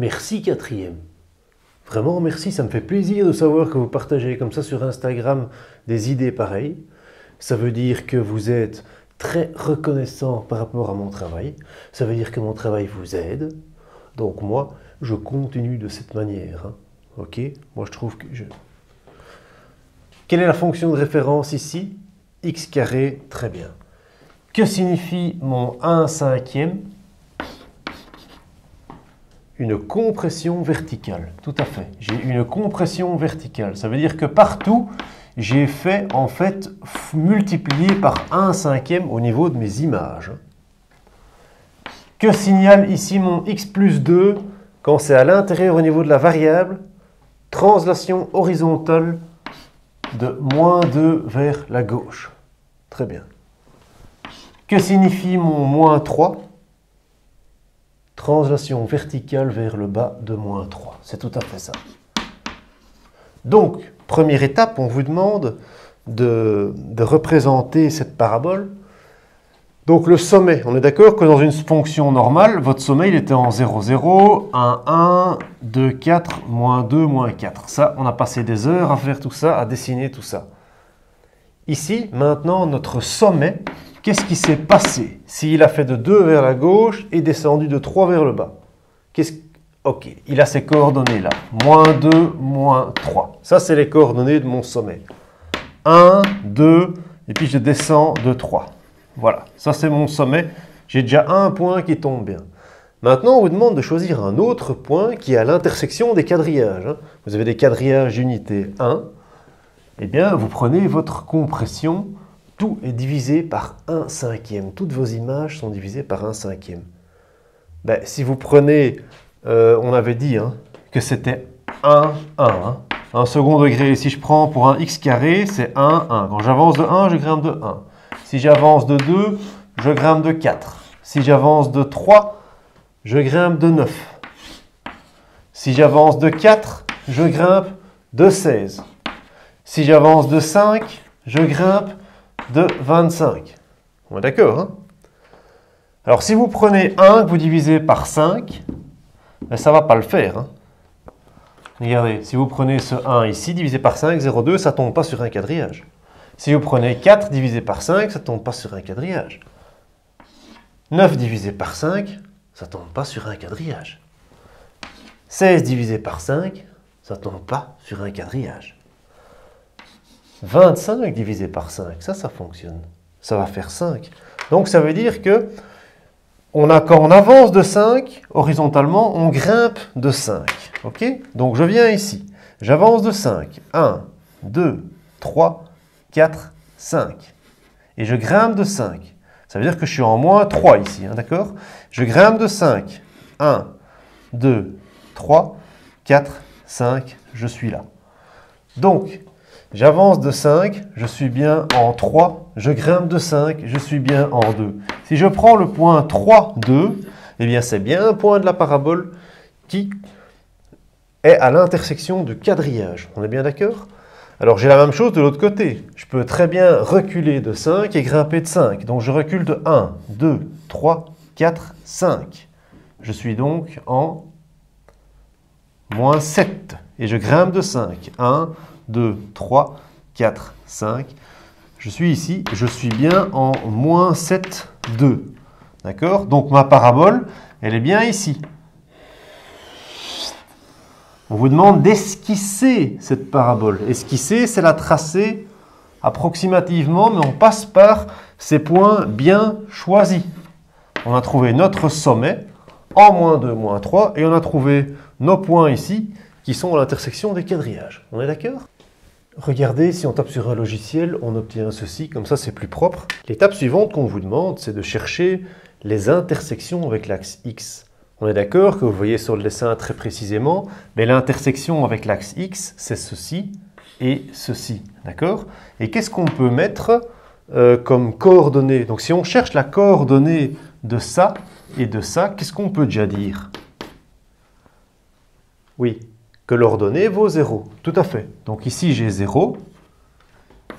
Merci quatrième. Vraiment merci, ça me fait plaisir de savoir que vous partagez comme ça sur Instagram des idées pareilles. Ça veut dire que vous êtes très reconnaissant par rapport à mon travail. Ça veut dire que mon travail vous aide. Donc moi, je continue de cette manière. Hein. Ok? Moi je trouve que je... Quelle est la fonction de référence ici? X carré, très bien. Que signifie mon 1/5? Une compression verticale, tout à fait. J'ai une compression verticale. Ça veut dire que partout, j'ai fait en fait multiplier par 1/5 au niveau de mes images. Que signale ici mon x plus 2 quand c'est à l'intérieur au niveau de la variable? Translation horizontale de -2 vers la gauche. Très bien. Que signifie mon -3? Translation verticale vers le bas de -3. C'est tout à fait ça. Donc, première étape, on vous demande de représenter cette parabole. Donc le sommet, on est d'accord que dans une fonction normale, votre sommet il était en 0, 0, 1, 1, 2, 4, -2, -4. Ça, on a passé des heures à faire tout ça, à dessiner tout ça. Ici, maintenant, notre sommet, qu'est-ce qui s'est passé s'il a fait de 2 vers la gauche et descendu de 3 vers le bas? Ok, il a ces coordonnées là. -2, -3. Ça, c'est les coordonnées de mon sommet. 1, 2, et puis je descends de 3. Voilà, ça c'est mon sommet. J'ai déjà un point qui tombe bien. Maintenant, on vous demande de choisir un autre point qui est à l'intersection des quadrillages. Vous avez des quadrillages d'unité 1. Eh bien, vous prenez votre compression. Tout est divisé par 1/5. Toutes vos images sont divisées par 1/5. Ben, si vous prenez, on avait dit que c'était 1, 1. Un second degré, si je prends pour un x carré, c'est 1, 1. Quand j'avance de 1, je grimpe de 1. Si j'avance de 2, je grimpe de 4. Si j'avance de 3, je grimpe de 9. Si j'avance de 4, je grimpe de 16. Si j'avance de 5, je grimpe de 25. On est d'accord, hein? Alors, si vous prenez 1 que vous divisez par 5, ben, ça ne va pas le faire. Hein? Regardez, si vous prenez ce 1 ici, divisé par 5, 0,2, ça ne tombe pas sur un quadrillage. Si vous prenez 4 divisé par 5, ça ne tombe pas sur un quadrillage. 9 divisé par 5, ça ne tombe pas sur un quadrillage. 16 divisé par 5, ça ne tombe pas sur un quadrillage. 25 divisé par 5, ça fonctionne. Ça va faire 5. Donc ça veut dire que quand on avance de 5, horizontalement, on grimpe de 5. Ok? Donc je viens ici. J'avance de 5. 1, 2, 3, 4, 5. Et je grimpe de 5. Ça veut dire que je suis en -3 ici, d'accord? Je grimpe de 5. 1, 2, 3, 4, 5, je suis là. Donc, j'avance de 5, je suis bien en 3. Je grimpe de 5, je suis bien en 2. Si je prends le point 3, 2, eh bien c'est bien un point de la parabole qui est à l'intersection du quadrillage. On est bien d'accord? Alors j'ai la même chose de l'autre côté. Je peux très bien reculer de 5 et grimper de 5. Donc je recule de 1, 2, 3, 4, 5. Je suis donc en -7. Et je grimpe de 5. 1, 2, 3, 4, 5. Je suis ici, je suis bien en -7, 2. D'accord? Donc ma parabole, elle est bien ici. On vous demande d'esquisser cette parabole. Esquisser, c'est la tracer approximativement, mais on passe par ces points bien choisis. On a trouvé notre sommet en -2, -3, et on a trouvé nos points ici, qui sont à l'intersection des quadrillages. On est d'accord? Regardez, si on tape sur un logiciel, on obtient ceci, comme ça c'est plus propre. L'étape suivante qu'on vous demande, c'est de chercher les intersections avec l'axe X. On est d'accord que vous voyez sur le dessin très précisément, mais l'intersection avec l'axe X, c'est ceci et ceci, d'accord? Et qu'est-ce qu'on peut mettre comme coordonnées? Donc si on cherche la coordonnée de ça et de ça, qu'est-ce qu'on peut déjà dire? Oui, que l'ordonnée vaut 0, tout à fait. Donc ici j'ai 0,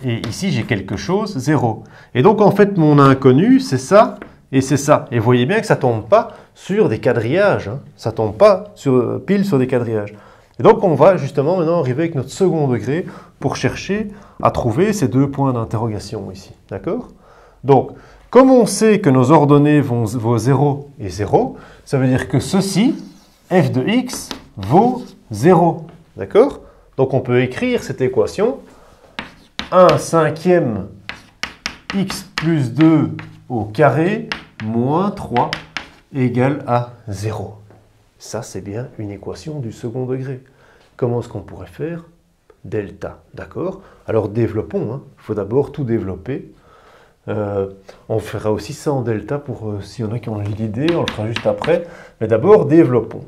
et ici j'ai quelque chose, 0. Et donc en fait mon inconnu c'est ça, Et c'est ça. Et vous voyez bien que ça ne tombe pas sur des quadrillages. Hein. Ça ne tombe pas pile sur des quadrillages. Et donc, on va justement maintenant arriver avec notre second degré pour chercher à trouver ces deux points d'interrogation ici. D'accord? Donc, comme on sait que nos ordonnées vaut 0 et 0, ça veut dire que ceci, f de x, vaut 0. D'accord? Donc, on peut écrire cette équation 1 cinquième x plus 2 au carré moins 3 égale à 0. Ça, c'est bien une équation du second degré. Comment est-ce qu'on pourrait faire? Delta, d'accord? Alors, développons. Il faut d'abord tout développer. On fera aussi ça en delta pour s'il y en a qui ont l'idée, on le fera juste après. Mais d'abord, développons.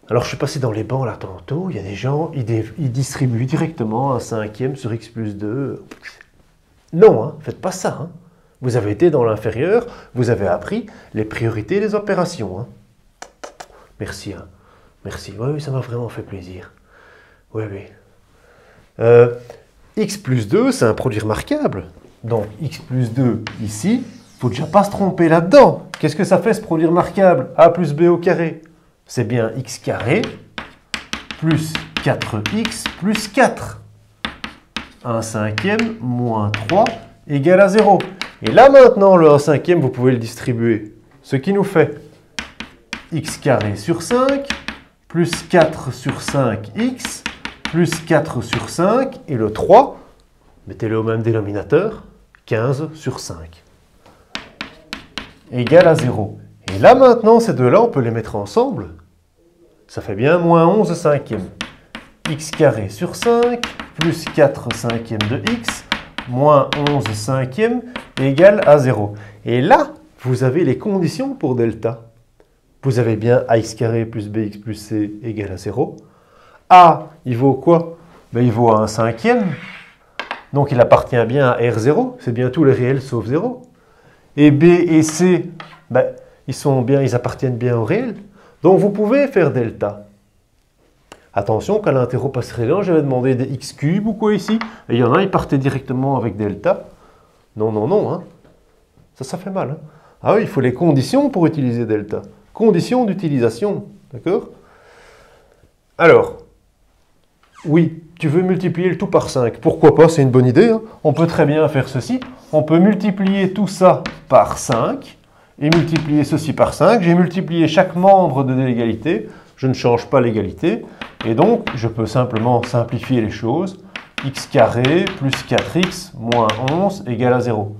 Alors, je suis passé dans les bancs là tantôt. Il y a des gens, ils distribuent directement un cinquième sur x plus 2. Non, hein, faites pas ça. Hein. Vous avez été dans l'inférieur, vous avez appris les priorités des opérations. Hein. Merci. Hein. Merci. Oui, ça m'a vraiment fait plaisir. Oui, oui. X plus 2, c'est un produit remarquable. Donc, x plus 2 ici, il ne faut déjà pas se tromper là-dedans. Qu'est-ce que ça fait ce produit remarquable? A plus b au carré. C'est bien x carré plus 4x plus 4. 1 cinquième moins 3 égale à 0. Et là maintenant, le 1 cinquième, vous pouvez le distribuer. Ce qui nous fait x carré sur 5 plus 4 sur 5x plus 4 sur 5. Et le 3, mettez-le au même dénominateur, 15 sur 5 égale à 0. Et là maintenant, ces deux-là, on peut les mettre ensemble. Ça fait bien moins 11 cinquièmes. X carré sur 5 plus 4 cinquièmes de x moins 11 cinquièmes égale à 0. Et là, vous avez les conditions pour delta. Vous avez bien ax carré plus bx plus c égale à 0. A, il vaut quoi? Ben, il vaut 1 cinquième. Donc il appartient bien à R0. C'est bien tous les réels sauf 0. Et B et C, ben, ils appartiennent bien au réel. Donc vous pouvez faire delta. Attention, quand l'interro passerait là, j'avais demandé des x cubes ou quoi ici. Et il y en a, ils partaient directement avec delta. Non, non, non. Hein. Ça fait mal. Hein. Ah oui, il faut les conditions pour utiliser delta. Conditions d'utilisation. D'accord? Alors, oui, tu veux multiplier le tout par 5. Pourquoi pas? C'est une bonne idée. Hein. On peut très bien faire ceci. On peut multiplier tout ça par 5 et multiplier ceci par 5. J'ai multiplié chaque membre de l'égalité. Je ne change pas l'égalité. Et donc, je peux simplement simplifier les choses. X carré plus 4x moins 11 égale à 0.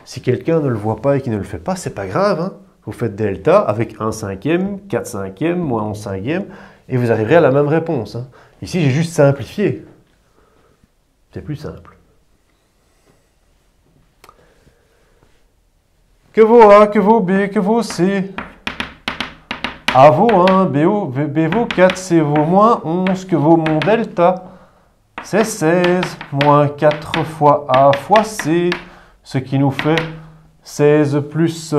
Si quelqu'un ne le voit pas et qui ne le fait pas, c'est pas grave. Hein. Vous faites delta avec 1 cinquième, 4 cinquièmes, moins 11 cinquièmes, et vous arriverez à la même réponse. Hein. Ici, j'ai juste simplifié. C'est plus simple. Que vaut A, que vaut B, que vaut C? A vaut 1, B vaut 4, C vaut moins 11, que vaut mon delta? C'est 16, moins 4 fois A fois C, ce qui nous fait 16 plus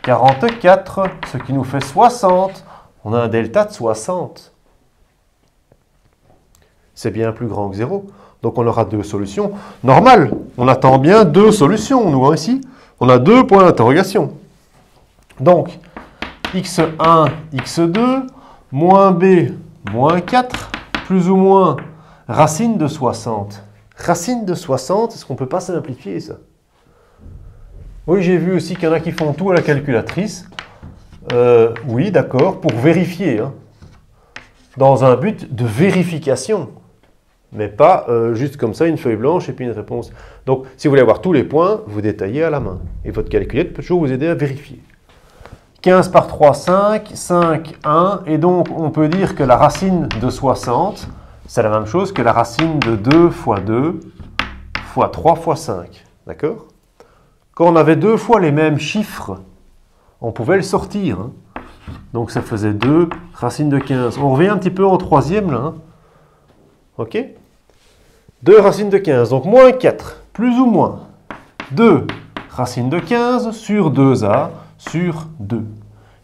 44, ce qui nous fait 60. On a un delta de 60. C'est bien plus grand que 0. Donc on aura deux solutions. Normal, on attend bien deux solutions, nous, hein, ici. On a deux points d'interrogation. Donc, x1, x2, moins b, moins 4, plus ou moins racine de 60. Racine de 60, est-ce qu'on ne peut pas simplifier ça? Oui, j'ai vu aussi qu'il y en a qui font tout à la calculatrice. Oui, d'accord, pour vérifier. Hein, dans un but de vérification. Mais pas juste comme ça, une feuille blanche et puis une réponse. Donc, si vous voulez avoir tous les points, vous détaillez à la main. Et votre calculette peut toujours vous aider à vérifier. 15 par 3, 5, 5, 1. Et donc, on peut dire que la racine de 60, c'est la même chose que la racine de 2 fois 2 fois 3 fois 5. D'accord? Quand on avait deux fois les mêmes chiffres, on pouvait le sortir. Hein. Donc, ça faisait 2 racine de 15. On revient un petit peu en troisième, là. Hein. OK? 2 racines de 15, donc moins 4, plus ou moins 2 racines de 15 sur 2a sur 2.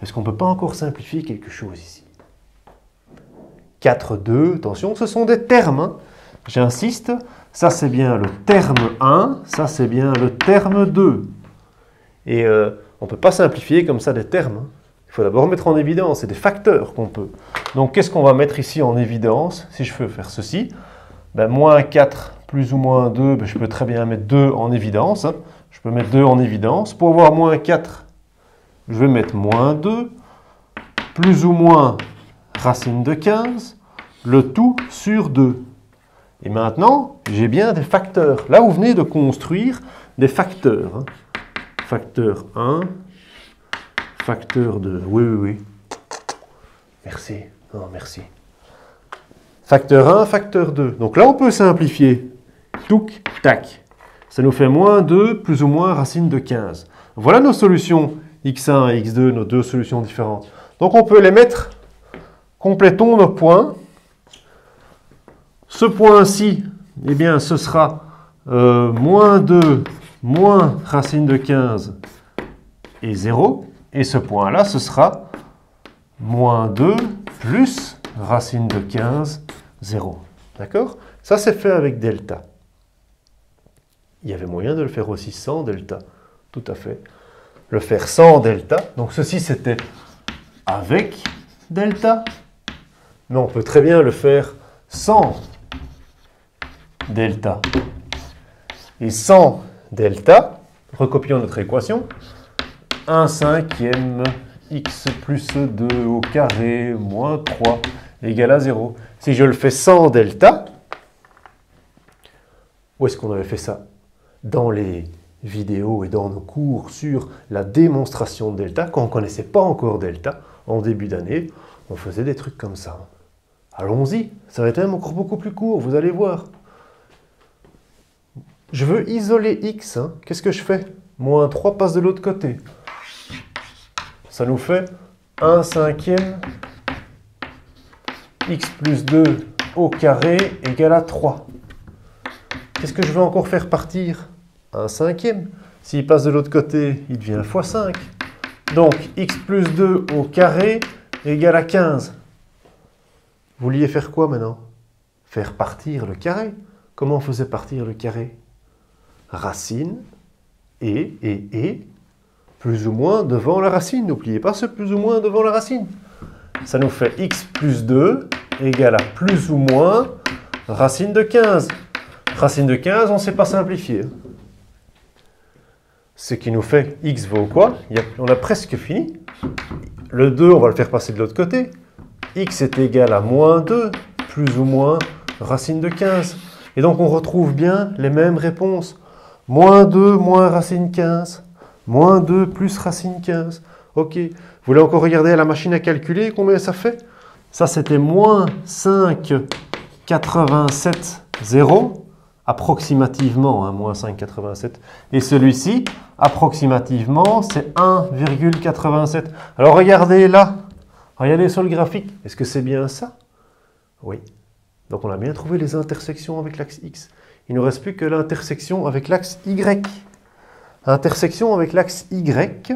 Est-ce qu'on ne peut pas encore simplifier quelque chose ici? 4, 2, attention, ce sont des termes. Hein. J'insiste, ça c'est bien le terme 1, ça c'est bien le terme 2. Et on ne peut pas simplifier comme ça des termes, hein. Il faut d'abord mettre en évidence, c'est des facteurs qu'on peut. Donc qu'est-ce qu'on va mettre ici en évidence? Si je veux faire ceci, ben, moins 4 plus ou moins 2, ben, je peux très bien mettre 2 en évidence, hein. Je peux mettre 2 en évidence. Pour avoir moins 4, je vais mettre moins 2, plus ou moins racine de 15, le tout sur 2. Et maintenant, j'ai bien des facteurs. Là, vous venez de construire des facteurs, hein. Facteur 1, facteur 2. Oui, oui, oui. Merci. Non, merci. Facteur 1, facteur 2. Donc là, on peut simplifier. Touc, tac. Ça nous fait moins 2 plus ou moins racine de 15. Voilà nos solutions x1 et x2, nos deux solutions différentes. Donc on peut les mettre. Complétons nos points. Ce point-ci, eh bien, ce sera moins 2 moins racine de 15 et 0. Et ce point-là, ce sera moins 2 plus racine de 15, 0. D'accord? Ça, c'est fait avec delta. Il y avait moyen de le faire aussi sans delta. Tout à fait. Le faire sans delta. Donc ceci, c'était avec delta. Mais on peut très bien le faire sans delta. Et sans delta, recopions notre équation. 1 cinquième x plus 2 au carré moins 3 égale à 0. Si je le fais sans delta, où est-ce qu'on avait fait ça? Dans les vidéos et dans nos cours sur la démonstration de delta, quand on ne connaissait pas encore delta, en début d'année, on faisait des trucs comme ça. Allons-y, ça va être même encore beaucoup plus court, vous allez voir. Je veux isoler x, hein. Qu'est-ce que je fais? Moins 3 passe de l'autre côté. Ça nous fait 1 cinquième x plus 2 au carré égale à 3. Qu'est-ce que je veux encore faire partir? 1 cinquième. S'il passe de l'autre côté, il devient fois 5. Donc, x plus 2 au carré égale à 15. Vous vouliez faire quoi maintenant? Faire partir le carré. Comment on faisait partir le carré? Racine et plus ou moins devant la racine. N'oubliez pas ce plus ou moins devant la racine. Ça nous fait x plus 2 égale à plus ou moins racine de 15. Racine de 15, on ne sait pas simplifier. Ce qui nous fait x vaut quoi? On a presque fini. Le 2, on va le faire passer de l'autre côté. X est égal à moins 2, plus ou moins racine de 15. Et donc on retrouve bien les mêmes réponses. Moins 2 moins racine 15. Moins 2 plus racine 15. Ok. Vous voulez encore regarder à la machine à calculer combien ça fait? Ça, c'était moins 5,87, 0. Approximativement, hein, moins 5,87. Et celui-ci, approximativement, c'est 1,87. Alors regardez là. Regardez sur le graphique. Est-ce que c'est bien ça? Oui. Donc on a bien trouvé les intersections avec l'axe X. Il ne nous reste plus que l'intersection avec l'axe Y. Intersection avec l'axe Y,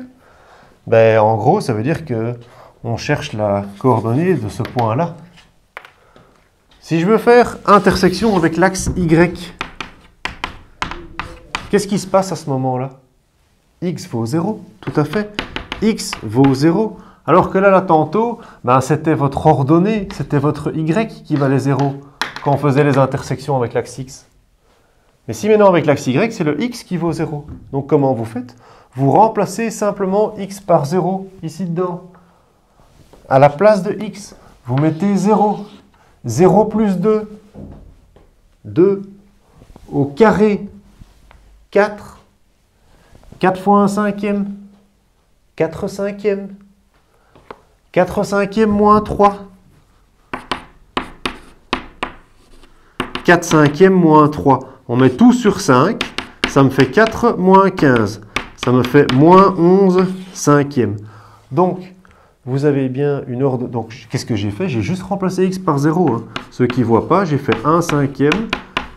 ben, en gros, ça veut dire qu'on cherche la coordonnée de ce point-là. Si je veux faire intersection avec l'axe Y, qu'est-ce qui se passe à ce moment-là? X vaut 0, tout à fait. X vaut 0. Alors que là tantôt, ben, c'était votre ordonnée, c'était votre Y qui valait 0 quand on faisait les intersections avec l'axe X. Mais si maintenant avec l'axe Y, c'est le X qui vaut 0. Donc comment vous faites? Vous remplacez simplement X par 0 ici dedans. À la place de X, vous mettez 0. 0 plus 2. 2 au carré. 4. 4 fois 1 cinquième. 4 cinquièmes. 4 cinquièmes moins 3. 4 cinquièmes moins 3. On met tout sur 5. Ça me fait 4 moins 15. Ça me fait moins 11 cinquièmes. Donc, vous avez bien une ordre. Donc, qu'est-ce que j'ai fait? J'ai juste remplacé x par 0. Hein. Ceux qui ne voient pas, j'ai fait 1 cinquième.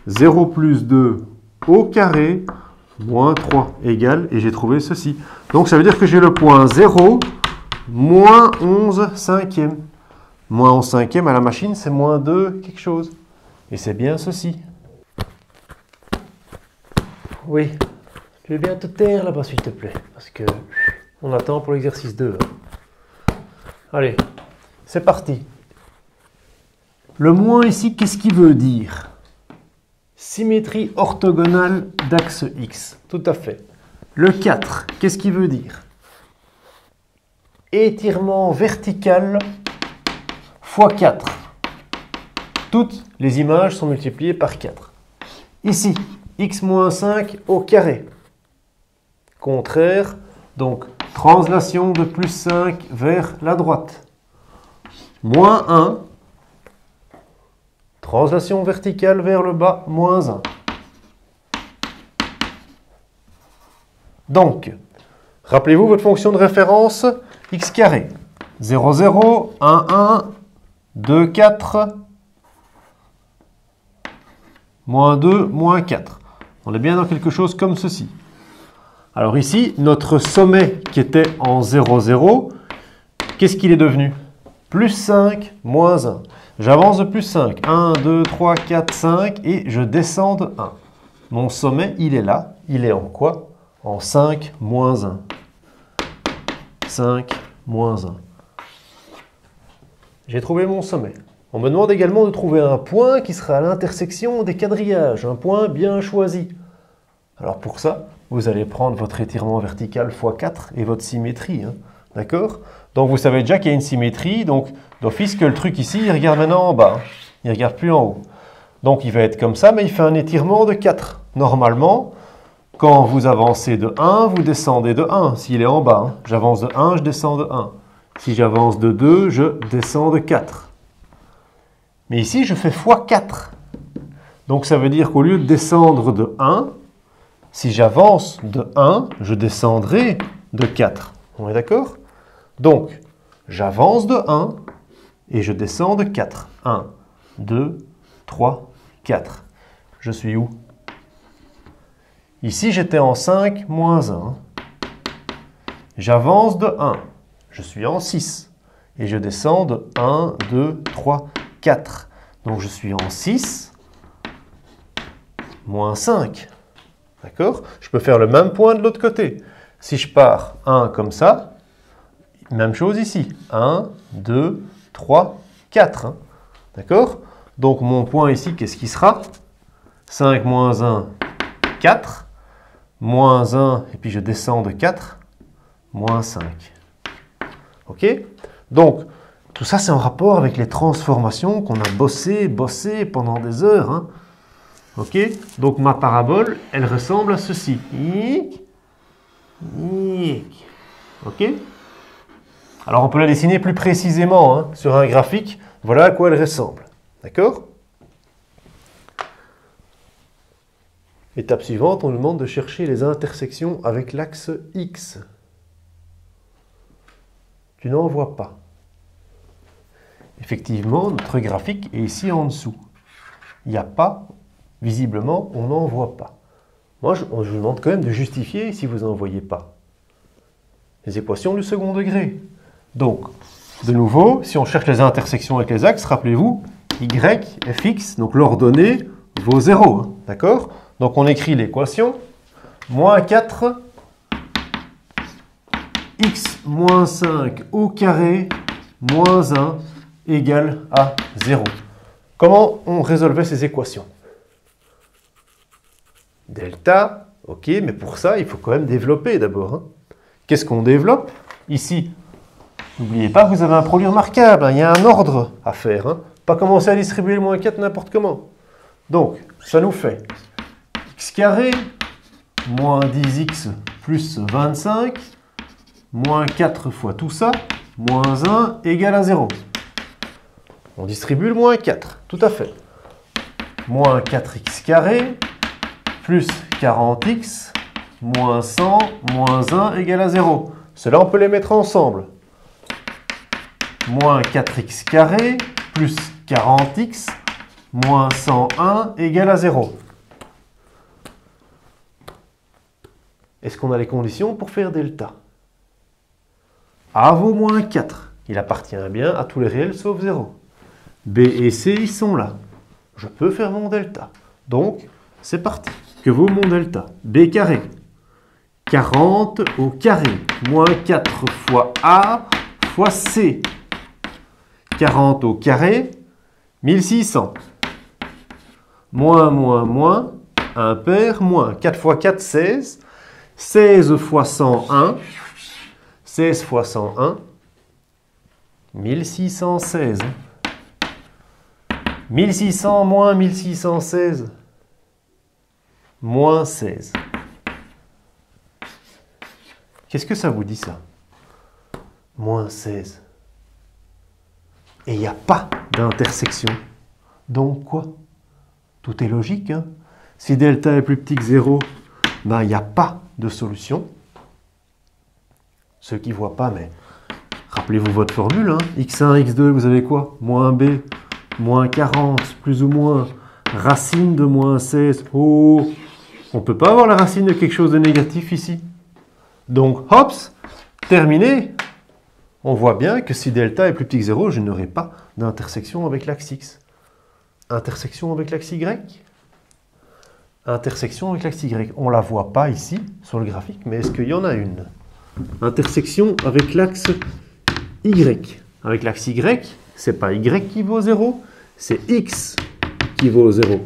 0 plus 2 au carré. Moins 3 égale. Et j'ai trouvé ceci. Donc, ça veut dire que j'ai le point 0. Moins 11 cinquièmes. Moins 11 cinquièmes à la machine, c'est moins 2 quelque chose. Et c'est bien ceci. Oui. Tu veux bien te taire là-bas, s'il te plaît, parce que on attend pour l'exercice 2. Allez, c'est parti. Le moins ici, qu'est-ce qu'il veut dire? Symétrie orthogonale d'axe X. Tout à fait. Le 4, qu'est-ce qu'il veut dire? Étirement vertical fois 4. Toutes les images sont multipliées par 4. Ici, x moins 5 au carré. Contraire, donc translation de plus 5 vers la droite. Moins 1. Translation verticale vers le bas, moins 1. Donc, rappelez-vous votre fonction de référence x carré. 0, 0, 1, 1, 2, 4, moins 2, moins 4. On est bien dans quelque chose comme ceci. Alors ici, notre sommet qui était en 0, 0, qu'est-ce qu'il est devenu? Plus 5, moins 1. J'avance de plus 5. 1, 2, 3, 4, 5 et je descends de 1. Mon sommet, il est là. Il est en quoi? En 5, moins 1. 5, moins 1. J'ai trouvé mon sommet. On me demande également de trouver un point qui sera à l'intersection des quadrillages, un point bien choisi. Alors pour ça, vous allez prendre votre étirement vertical x 4 et votre symétrie. D'accord? Donc vous savez déjà qu'il y a une symétrie, donc d'office que le truc ici, il regarde maintenant en bas. Il ne regarde plus en haut. Donc il va être comme ça, mais il fait un étirement de 4. Normalement, quand vous avancez de 1, vous descendez de 1, s'il est en bas. J'avance de 1, je descends de 1. Si j'avance de 2, je descends de 4. Mais ici, je fais x4. Donc ça veut dire qu'au lieu de descendre de 1, si j'avance de 1, je descendrai de 4. On est d'accord? Donc, j'avance de 1 et je descends de 4. 1, 2, 3, 4. Je suis où? Ici, j'étais en 5, moins 1. J'avance de 1. Je suis en 6. Et je descends de 1, 2, 3, 4. Donc, je suis en 6, moins 5. D'accord? Je peux faire le même point de l'autre côté. Si je pars 1 comme ça, même chose ici. 1, 2, 3, 4. D'accord? Donc, mon point ici, qu'est-ce qui sera? 5 moins 1, 4. Moins 1, et puis je descends de 4, moins 5. OK? Donc, tout ça, c'est en rapport avec les transformations qu'on a bossé pendant des heures. OK? Donc, ma parabole, elle ressemble à ceci. OK? Alors, on peut la dessiner plus précisément sur un graphique. Voilà à quoi elle ressemble. D'accord? Étape suivante, on nous demande de chercher les intersections avec l'axe X. Tu n'en vois pas. Effectivement, notre graphique est ici en dessous. Il n'y a pas, visiblement, on n'en voit pas. Moi, je vous demande quand même de justifier si vous n'en voyez pas. Les équations du second degré. Donc, de nouveau, si on cherche les intersections avec les axes, rappelez-vous, y, fx, donc l'ordonnée vaut 0. D'accord? Donc on écrit l'équation, moins 4, x moins 5 au carré, moins 1 égale à 0. Comment on résolvait ces équations? Delta, ok, mais pour ça, il faut quand même développer d'abord. Qu'est-ce qu'on développe? Ici, n'oubliez pas, vous avez un produit remarquable, il y a un ordre à faire. Pas commencer à distribuer le moins 4 n'importe comment. Donc, ça nous fait x carré, moins 10x plus 25, moins 4 fois tout ça, moins 1 égale à 0. On distribue le moins 4, tout à fait. Moins 4x carré, plus 40x, moins 100, moins 1 égale à 0. Cela, on peut les mettre ensemble. Moins 4x carré, plus 40x, moins 101 égale à 0. Est-ce qu'on a les conditions pour faire delta? A vaut moins 4. Il appartient bien à tous les réels sauf 0. B et C, ils sont là. Je peux faire mon delta. Donc, c'est parti. Que vaut mon delta? B carré. 40 au carré. Moins 4 fois A fois C. 40 au carré, 1600. Moins, moins, moins, impair, moins. 4 fois 4, 16. 16 fois 101. 16 fois 101. 1616. 1600 moins 1616. Moins 16. Qu'est-ce que ça vous dit, ça? Moins 16. Et il n'y a pas d'intersection. Donc quoi? Tout est logique, hein? Si delta est plus petit que 0, ben, il n'y a pas de solution. Ceux qui ne voient pas, mais rappelez-vous votre formule. Hein? x1, x2, vous avez quoi? Moins b, moins 40, plus ou moins racine de moins 16. Oh, on ne peut pas avoir la racine de quelque chose de négatif ici. Donc, hops, terminé. On voit bien que si delta est plus petit que 0, je n'aurai pas d'intersection avec l'axe x. Intersection avec l'axe y? Intersection avec l'axe y. On ne la voit pas ici, sur le graphique, mais est-ce qu'il y en a une? Intersection avec l'axe y. Avec l'axe y, c'est pas y qui vaut 0, c'est x qui vaut 0.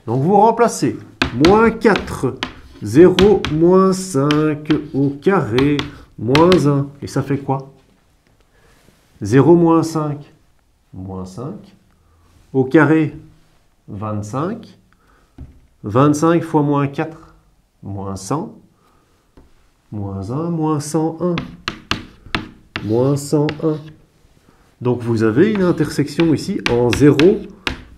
Donc vous remplacez moins 4, 0, moins 5 au carré, moins 1. Et ça fait quoi? 0 moins 5, moins 5. Au carré, 25. 25 fois moins 4, moins 100. Moins 1, moins 101. Moins 101. Donc vous avez une intersection ici en 0,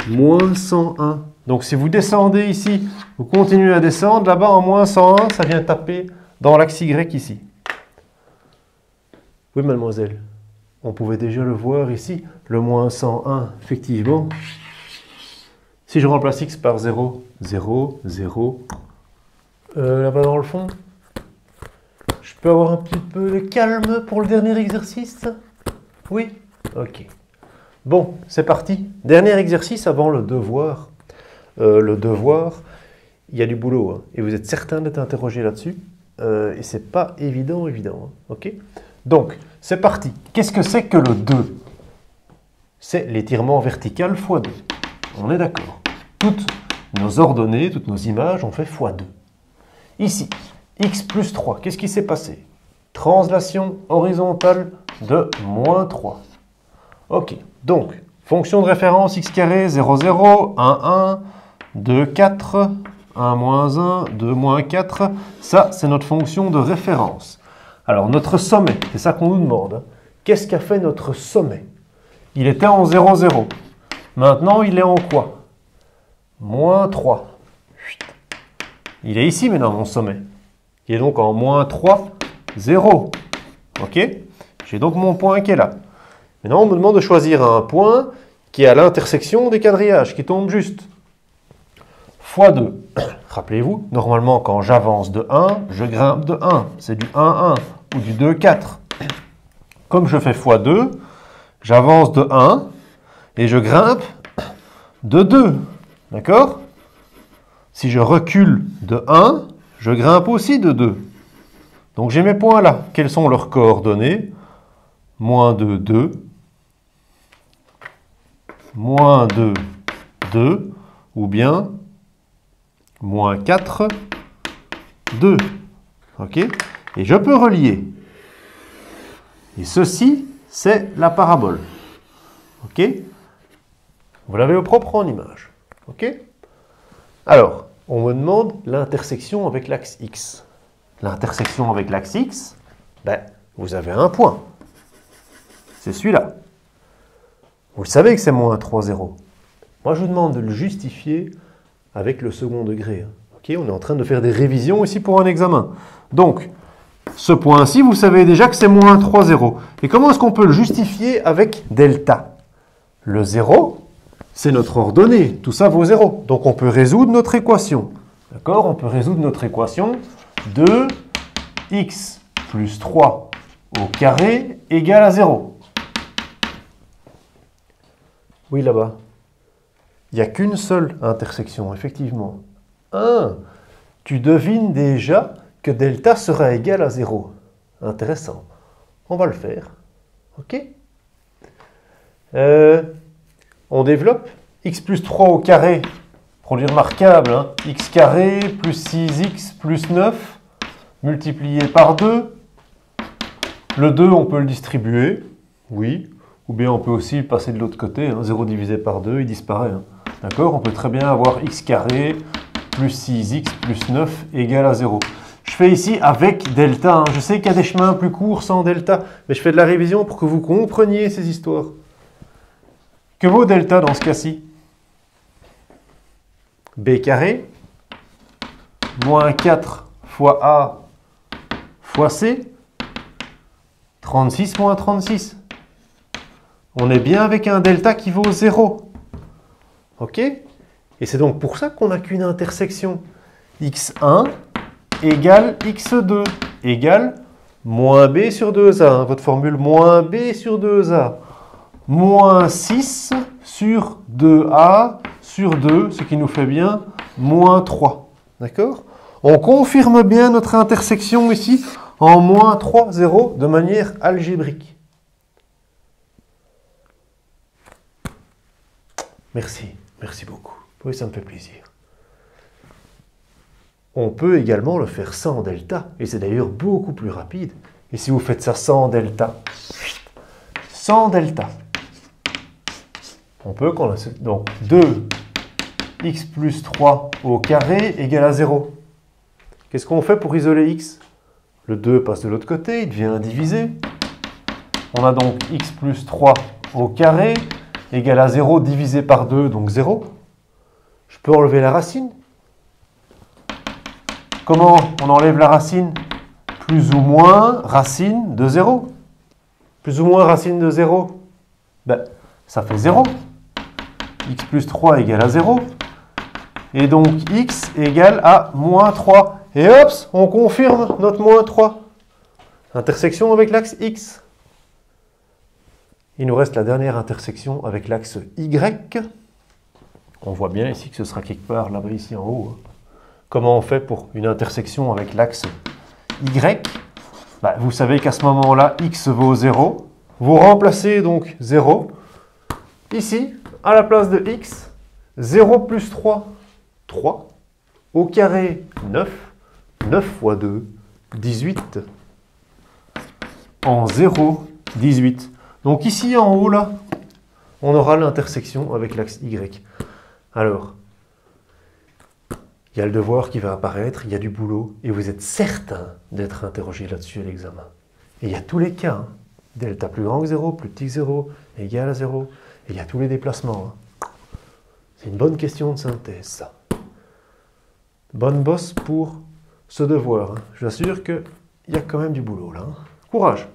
moins 101. Donc si vous descendez ici, vous continuez à descendre, là-bas en moins 101, ça vient taper dans l'axe Y ici. Oui, mademoiselle. On pouvait déjà le voir ici, le moins 101, effectivement. Si je remplace x par 0, 0, 0, là-bas dans le fond, je peux avoir un petit peu de calme pour le dernier exercice? Oui? Ok. Bon, c'est parti. Dernier exercice avant le devoir. Le devoir, il y a du boulot, hein, et vous êtes certain d'être interrogé là-dessus. Et c'est pas évident, hein, ok? Donc, c'est parti. Qu'est-ce que c'est que le 2? C'est l'étirement vertical fois 2. On est d'accord. Toutes nos ordonnées, toutes nos images ont fait fois 2. Ici, x plus 3, qu'est-ce qui s'est passé? Translation horizontale de moins 3. Ok, donc, fonction de référence x carré, 0, 0, 1, 1, 2, 4, 1, moins 1, 2, moins 4. Ça, c'est notre fonction de référence. Alors, notre sommet, c'est ça qu'on nous demande. Hein. Qu'est-ce qu'a fait notre sommet? Il était en 0, 0. Maintenant, il est en quoi? Moins 3. Il est ici maintenant, mon sommet. Il est donc en moins 3, 0. Ok? J'ai donc mon point qui est là. Maintenant, on me demande de choisir un point qui est à l'intersection des quadrillages, qui tombe juste. Fois 2. Rappelez-vous, normalement, quand j'avance de 1, je grimpe de 1. C'est du 1, 1 ou du 2, 4. Comme je fais fois 2, j'avance de 1 et je grimpe de 2. D'accord? Si je recule de 1, je grimpe aussi de 2. Donc j'ai mes points là. Quelles sont leurs coordonnées? Moins 2, 2. Moins 2, 2. Ou bien moins 4, 2. Ok? Et je peux relier. Et ceci, c'est la parabole. Ok? Vous l'avez au propre en image. Ok? Alors, on me demande l'intersection avec l'axe X. L'intersection avec l'axe X, ben, vous avez un point. C'est celui-là. Vous savez que c'est moins 3, 0. Moi, je vous demande de le justifier avec le second degré. Ok? On est en train de faire des révisions ici pour un examen. Donc, ce point-ci, vous savez déjà que c'est moins 3, 0. Et comment est-ce qu'on peut le justifier avec delta? Le 0, c'est notre ordonnée. Tout ça vaut 0. Donc, on peut résoudre notre équation. D'accord? On peut résoudre notre équation de x plus 3 au carré égale à 0. Oui, là-bas. Il n'y a qu'une seule intersection, effectivement. Tu devines déjà que delta sera égal à 0. Intéressant. On va le faire. OK? On développe. X plus 3 au carré. Produit remarquable. Hein? X carré plus 6x plus 9 multiplié par 2. Le 2, on peut le distribuer. Oui. Ou bien on peut aussi le passer de l'autre côté. Hein? 0 divisé par 2, il disparaît. Hein? D'accord? On peut très bien avoir x carré plus 6x plus 9 égale à 0. Je fais ici avec delta. Hein. Je sais qu'il y a des chemins plus courts sans delta, mais je fais de la révision pour que vous compreniez ces histoires. Que vaut delta dans ce cas-ci? B carré moins 4 fois A fois C, 36 moins 36. On est bien avec un delta qui vaut 0. OK? Et c'est donc pour ça qu'on n'a qu'une intersection. x1 égale x2 égale moins b sur 2a. Hein, votre formule moins b sur 2a. Moins 6 sur 2a sur 2, ce qui nous fait bien moins 3. D'accord? On confirme bien notre intersection ici en moins 3, 0 de manière algébrique. Merci, merci beaucoup. Oui, ça me fait plaisir. On peut également le faire sans delta, et c'est d'ailleurs beaucoup plus rapide. Et si vous faites ça sans delta, on peut, donc 2x plus 3 au carré égale à 0. Qu'est-ce qu'on fait pour isoler x? Le 2 passe de l'autre côté, il devient indivisé. On a donc x plus 3 au carré égale à 0 divisé par 2, donc 0. Je peux enlever la racine. Comment on enlève la racine? Plus ou moins racine de 0. Plus ou moins racine de 0, ben, ça fait 0. X plus 3 égale à 0. Et donc x égale à moins 3. Et hop, on confirme notre moins 3. Intersection avec l'axe x. Il nous reste la dernière intersection avec l'axe y. On voit bien ici que ce sera quelque part là-bas ici en haut. Comment on fait pour une intersection avec l'axe y? Ben, vous savez qu'à ce moment-là, x vaut 0. Vous remplacez donc 0. Ici, à la place de x, 0 plus 3, 3. Au carré, 9. 9 fois 2, 18. En 0, 18. Donc ici en haut, là, on aura l'intersection avec l'axe y. Alors, il y a le devoir qui va apparaître, il y a du boulot, et vous êtes certain d'être interrogé là-dessus à l'examen. Et il y a tous les cas. Hein. Delta plus grand que 0, plus petit que 0, égal à 0. Et il y a tous les déplacements. Hein. C'est une bonne question de synthèse, ça. Bonne bosse pour ce devoir. Hein. Je vous assure qu'il y a quand même du boulot là. Hein. Courage!